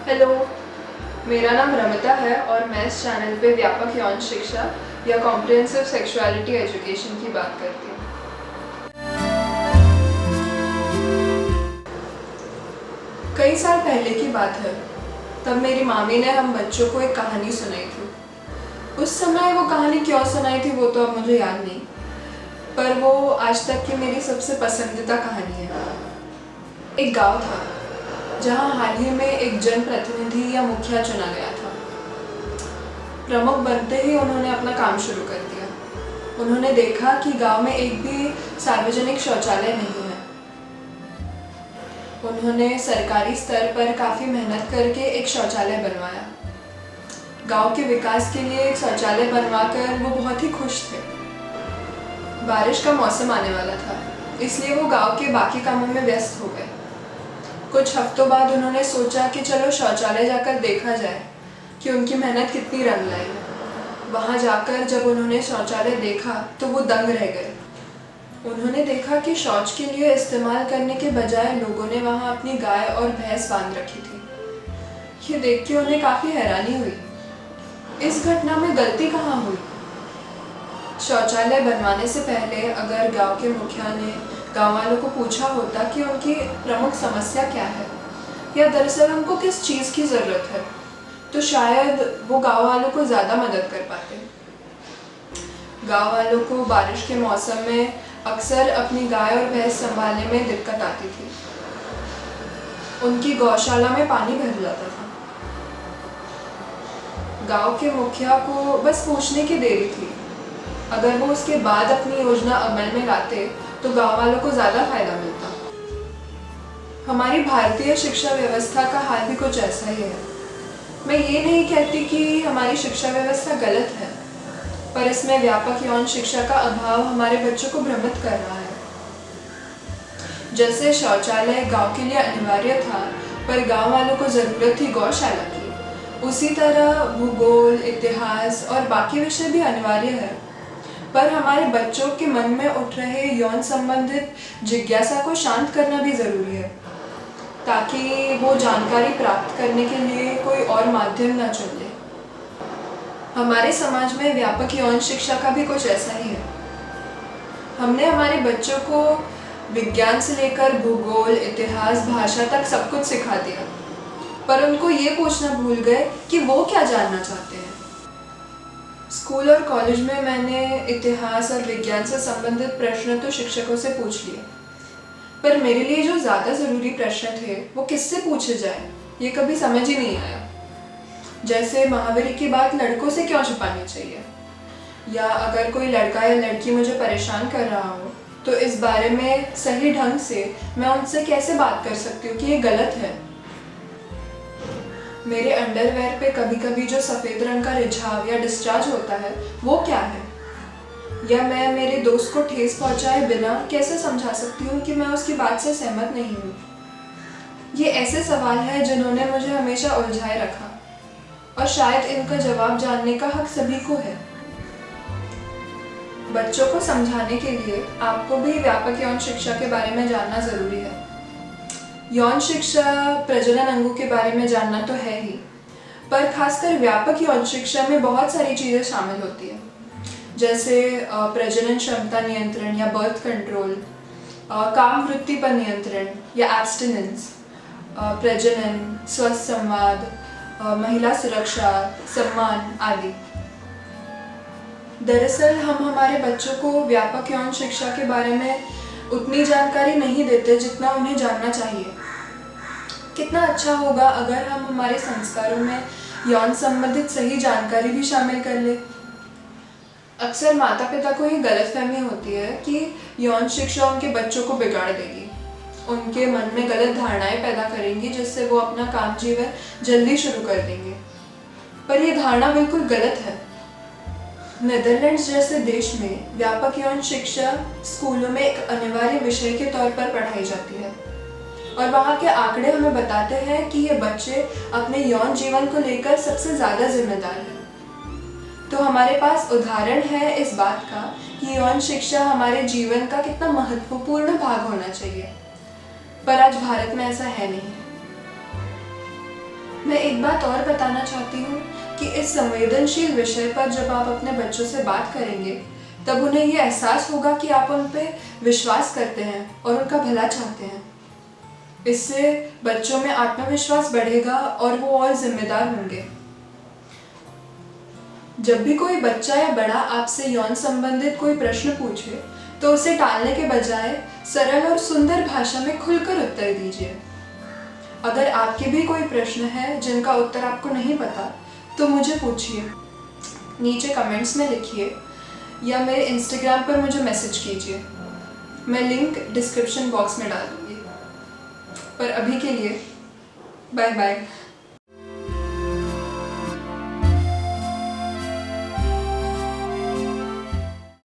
Hello, मेरा नाम रमिता है और मैं इस चैनल पे व्यापक यौन शिक्षा या कॉम्प्रिहेंसिव सेक्सुअलिटी एजुकेशन की बात करती हूँ। कई साल पहले की बात है, तब मेरी मामी ने हम बच्चों को एक कहानी सुनाई थी। उस समय वो कहानी क्यों सुनाई थी वो तो अब मुझे याद नहीं, पर वो आज तक की मेरी सबसे पसंदीदा कहानी है। एक गांव था जहाँ हाल ही में एक जनप्रतिनिधि या मुखिया चुना गया था। प्रमुख बनते ही उन्होंने अपना काम शुरू कर दिया। उन्होंने देखा कि गांव में एक भी सार्वजनिक शौचालय नहीं है। उन्होंने सरकारी स्तर पर काफ़ी मेहनत करके एक शौचालय बनवाया। गांव के विकास के लिए एक शौचालय बनवाकर वो बहुत ही खुश थे। बारिश का मौसम आने वाला था, इसलिए वो गांव के बाकी कामों में व्यस्त हो गए। कुछ हफ्तों बाद उन्होंने सोचा कि चलो शौचालय जाकर देखा जाए कि उनकी मेहनत कितनी रंग लाई। वहाँ जाकर जब उन्होंने शौचालय देखा तो वो दंग रह गए। उन्होंने देखा कि शौच के लिए इस्तेमाल करने के बजाय लोगों ने वहाँ अपनी गाय और भैंस बांध रखी थी। ये देख के उन्हें काफ़ी हैरानी हुई। इस घटना में गलती कहाँ हुई? शौचालय बनवाने से पहले अगर गांव के मुखिया ने गांव वालों को पूछा होता कि उनकी प्रमुख समस्या क्या है या दरअसल उनको किस चीज़ की ज़रूरत है, तो शायद वो गांव वालों को ज़्यादा मदद कर पाते। गांव वालों को बारिश के मौसम में अक्सर अपनी गाय और भैंस संभालने में दिक्कत आती थी। उनकी गौशाला में पानी भर जाता था। गांव के मुखिया को बस पूछने की देरी थी। अगर वो उसके बाद अपनी योजना अमल में लाते तो गांव वालों को ज़्यादा फायदा मिलता। हमारी भारतीय शिक्षा व्यवस्था का हाल भी कुछ ऐसा ही है। मैं ये नहीं कहती कि हमारी शिक्षा व्यवस्था गलत है, पर इसमें व्यापक यौन शिक्षा का अभाव हमारे बच्चों को भ्रमित कर रहा है। जैसे शौचालय गांव के लिए अनिवार्य था, पर गांव वालों को ज़रूरत थी गौशाला की, उसी तरह भूगोल, इतिहास और बाकी विषय भी अनिवार्य है। पर हमारे बच्चों के मन में उठ रहे यौन संबंधित जिज्ञासा को शांत करना भी ज़रूरी है, ताकि वो जानकारी प्राप्त करने के लिए कोई और माध्यम न चुन ले। हमारे समाज में व्यापक यौन शिक्षा का भी कुछ ऐसा ही है। हमने हमारे बच्चों को विज्ञान से लेकर भूगोल, इतिहास, भाषा तक सब कुछ सिखा दिया, पर उनको ये पूछना भूल गए कि वो क्या जानना चाहते हैं। स्कूल और कॉलेज में मैंने इतिहास और विज्ञान से संबंधित प्रश्न तो शिक्षकों से पूछ लिए, पर मेरे लिए जो ज़्यादा ज़रूरी प्रश्न थे वो किससे पूछे जाए ये कभी समझ ही नहीं आया। जैसे महावीर की बात लड़कों से क्यों छुपानी चाहिए, या अगर कोई लड़का या लड़की मुझे परेशान कर रहा हो तो इस बारे में सही ढंग से मैं उनसे कैसे बात कर सकती हूँ कि ये गलत है। मेरे अंडरवेयर पे कभी कभी जो सफ़ेद रंग का रिझाव या डिस्चार्ज होता है वो क्या है, या मैं मेरे दोस्त को ठेस पहुंचाए बिना कैसे समझा सकती हूँ कि मैं उसकी बात से सहमत नहीं हूँ। ये ऐसे सवाल हैं जिन्होंने मुझे हमेशा उलझाए रखा, और शायद इनका जवाब जानने का हक सभी को है। बच्चों को समझाने के लिए आपको भी व्यापक यौन शिक्षा के बारे में जानना ज़रूरी है। यौन शिक्षा प्रजनन अंगों के बारे में जानना तो है ही, पर खासकर व्यापक यौन शिक्षा में बहुत सारी चीज़ें शामिल होती हैं, जैसे प्रजनन क्षमता नियंत्रण या बर्थ कंट्रोल, काम वृत्ति पर नियंत्रण या एब्स्टिनेंस, प्रजनन, स्वस्थ संवाद, महिला सुरक्षा, सम्मान आदि। दरअसल हम हमारे बच्चों को व्यापक यौन शिक्षा के बारे में उतनी जानकारी नहीं देते जितना उन्हें जानना चाहिए। कितना अच्छा होगा अगर हम हमारे संस्कारों में यौन संबंधित सही जानकारी भी शामिल कर ले। अक्सर माता पिता को ये गलतफहमी होती है कि यौन शिक्षा उनके बच्चों को बिगाड़ देगी, उनके मन में गलत धारणाएं पैदा करेंगी जिससे वो अपना काम जीवन जल्दी शुरू कर देंगे। पर यह धारणा बिल्कुल गलत है। नीदरलैंड्स जैसे देश में व्यापक यौन शिक्षा स्कूलों में एक अनिवार्य विषय के तौर पर पढ़ाई जाती है, और वहाँ के आंकड़े हमें बताते हैं कि ये बच्चे अपने यौन जीवन को लेकर सबसे ज़्यादा जिम्मेदार हैं। तो हमारे पास उदाहरण है इस बात का कि यौन शिक्षा हमारे जीवन का कितना महत्वपूर्ण भाग होना चाहिए, पर आज भारत में ऐसा है नहीं। मैं एक बात और बताना चाहती हूँ कि इस संवेदनशील विषय पर जब आप अपने बच्चों से बात करेंगे तब उन्हें ये एहसास होगा कि आप उन पे विश्वास करते हैं और उनका भला चाहते हैं। इससे बच्चों में आत्मविश्वास बढ़ेगा और वो और जिम्मेदार होंगे। जब भी कोई बच्चा या बड़ा आपसे यौन संबंधित कोई प्रश्न पूछे तो उसे टालने के बजाय सरल और सुंदर भाषा में खुलकर उत्तर दीजिए। अगर आपके भी कोई प्रश्न है जिनका उत्तर आपको नहीं पता तो मुझे पूछिए, नीचे कमेंट्स में लिखिए या मेरे इंस्टाग्राम पर मुझे मैसेज कीजिए। मैं लिंक डिस्क्रिप्शन बॉक्स में डाल दूँगी। पर अभी के लिए बाय बाय।